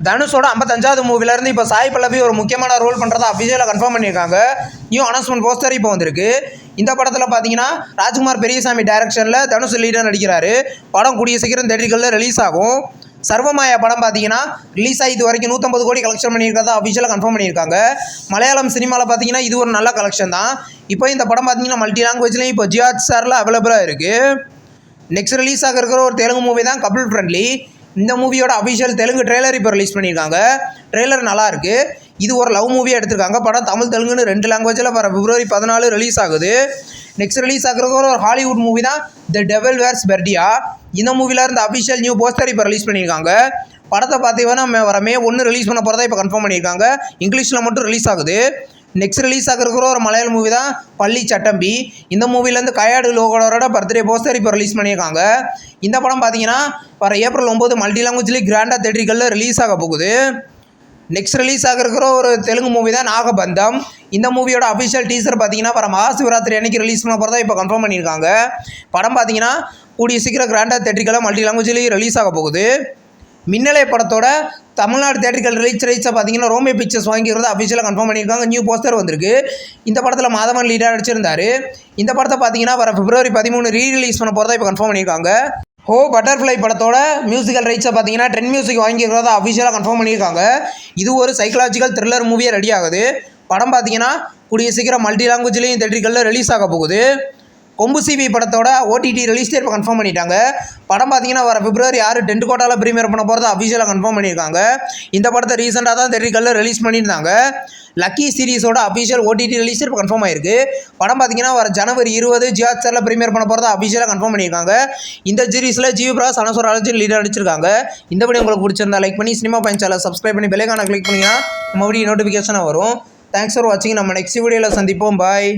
தனுஷோட 55வது மூவிலேருந்து இப்போ சாய் பல்லவி ஒரு முக்கியமான ரோல் பண்ணுறதா அஃபிஷியலாக கன்ஃபார்ம் பண்ணியிருக்காங்க. நியூ அனௌன்ஸ்மெண்ட் போஸ்டர் இப்போ வந்திருக்கு. இந்த படத்தில் பார்த்தீங்கன்னா ராஜ்குமார் பெரியசாமி டைரக்ஷனில் தனுஷ் லீடர் நடிக்கிறாரு. படம் கூடிய சீக்கிரம் தேட்டர்களில் ரிலீஸ் ஆகும். சர்வமாயா படம் பார்த்தீங்கன்னா ரிலீஸ் ஆகி இது வரைக்கும் 150 கோடி கலெக்ஷன் பண்ணியிருக்கிறதா அஃபிஷியலாக கன்ஃபார்ம் பண்ணியிருக்காங்க. மலையாளம் சினிமாவில் பார்த்தீங்கன்னா இது ஒரு நல்ல கலெக்ஷன் தான். இப்போ இந்த படம் பார்த்தீங்கன்னா மல்டி லாங்குவேஜ்லேயும் இப்போ ஜியோ ஹாட்ஸ்டாரில் அவைலபிளாக இருக்குது. நெக்ஸ்ட் ரிலீஸ் ஆக இருக்கிற ஒரு தெலுங்கு மூவி தான் கபில் ஃப்ரெண்ட்லி. இந்த மூவியோட அஃபிஷியல் தெலுங்கு ட்ரெய்லர் இப்போ ரிலீஸ் பண்ணியிருக்காங்க. ட்ரெய்லர் நல்லா இருக்குது. இது ஒரு லவ் மூவியாக எடுத்திருக்காங்க. படம் தமிழ் தெலுங்குன்னு 2 லாங்குவேஜில் வர February 14 ரிலீஸ் ஆகுது. நெக்ஸ்ட் ரிலீஸ் ஆகிற ஒரு ஹாலிவுட் மூவி தான் த டெவில் வேர்ஸ் பெர்டியா. இந்த மூவியில் இருந்த அஃபிஷியல் நியூ போஸ்டர் இப்போ ரிலீஸ் பண்ணியிருக்காங்க. படத்தை பார்த்தீங்கன்னா வர May 1 ரிலீஸ் பண்ண போகிறதா இப்போ கன்ஃபார்ம் பண்ணியிருக்காங்க. இங்கிலீஷில் மட்டும் ரிலீஸ் ஆகுது. நெக்ஸ்ட் ரிலீஸ் ஆகிற ஒரு மலையாள மூவி தான் பள்ளி சட்டம்பி. இந்த மூவிலேருந்து கயாடு லோகோட பர்த்டே போஸ்டர் இப்போ ரிலீஸ் பண்ணியிருக்காங்க. இந்த படம் பார்த்தீங்கன்னா வர April 9 மல்டி லாங்குவேஜ்லேயே கிராண்டாக தேட்டர்களில் ரிலீஸ் ஆக போகுது. நெக்ஸ்ட் ரிலீஸ் ஆகிற ஒரு தெலுங்கு மூவி தான் நாகபந்தம். இந்த மூவியோட அஃபிஷியல் டீசர் பார்த்தீங்கன்னா வர மகாசிவராத்திரி அன்னைக்கு ரிலீஸ் பண்ண போகிறதா இப்போ கன்ஃபார்ம் பண்ணியிருக்காங்க. படம் பார்த்தீங்கன்னா கூடிய சீக்கிரம் கிராண்டாக தேட்டர்களில் மல்டி லாங்குவேஜ்லேயே ரிலீஸ் ஆக போகுது. மின்னலை படத்தோட தமிழ்நாடு தேட்டர்கள் ரைட்ஸை பார்த்தீங்கன்னா ரோமே பிக்சர்ஸ் வாங்கிக்கிறத அஃபிஷியலாக கன்ஃபார்ம் பண்ணியிருக்காங்க. நியூ போஸ்டர் வந்திருக்கு. இந்த படத்தில் மாதவன் லீடாக நடிச்சிருந்தார். இந்த படத்தை பார்த்தீங்கன்னா வர February 13 ரீரிலீஸ் பண்ண போகிறதா இப்போ கன்ஃபார்ம் பண்ணியிருக்காங்க. ஹோ பட்டர்ஃப்ளை படத்தோட மியூசிக்கல் ரைட்ஸை பார்த்தீங்கன்னா ட்ரெண்ட் மியூசிக் வாங்கிக்கிறத அஃபிஷியலாக கன்ஃபார்ம் பண்ணியிருக்காங்க. இது ஒரு சைக்கலாஜிக்கல் த்ரில்லர் மூவியாக ரெடி ஆகுது. படம் பார்த்தீங்கன்னா கூடிய சீக்கிரம் மல்டி லாங்குவேஜ்லேயும் தேட்டர்களில் ரிலீஸ் ஆக போகுது. கொம்பு சிவி படத்தோட OTT ரிலீஸ் டேட் இப்போ கன்ஃபார்ம் பண்ணிட்டாங்க. படம் பார்த்தீங்கன்னா வர February 6 டென்ட் கோட்டாவில் ப்ரீமியர் பண்ண போகிறத அஃபிஷியலாக கன்ஃபார்ம் பண்ணியிருக்காங்க. இந்த படத்தை ரீசெண்டாக தான் தேட்டர்களில் ரிலீஸ் பண்ணியிருந்தாங்க. லக்கி சீரிஸோட அஃபிஷியல் OTT ரிலீஸ் இப்போ கன்ஃபார்ம் ஆயிருக்கு. படம் பார்த்தீங்கன்னா வர January 20 ஜியோ ஹாட்ஸ்டாரில் ப்ரீமியர் பண்ண போகிறத அஃபிஷியலாக கன்ஃபார்ம் பண்ணியிருக்காங்க. இந்த சீரிஸில் ஜிவி பிரகாஷ் அனஸ்வர் அர்ஜுன் லீடர் நடிச்சிருக்காங்க. இந்த வீடியோ உங்களுக்கு பிடிச்சிருந்தா லைக் பண்ணி சினிமா பாயிண்ட் சேனலை சப்ஸ்கிரைப் பண்ணி பெல் ஐகானை கிளிக் பண்ணிங்கன்னா நம்ம வீடியோ நோட்டிஃபிகேஷனாக வரும். தேங்க்ஸ் ஃபார் வாட்சிங். நம்ம நெக்ஸ்ட் வீடியோவில் சந்திப்போம். பாய்.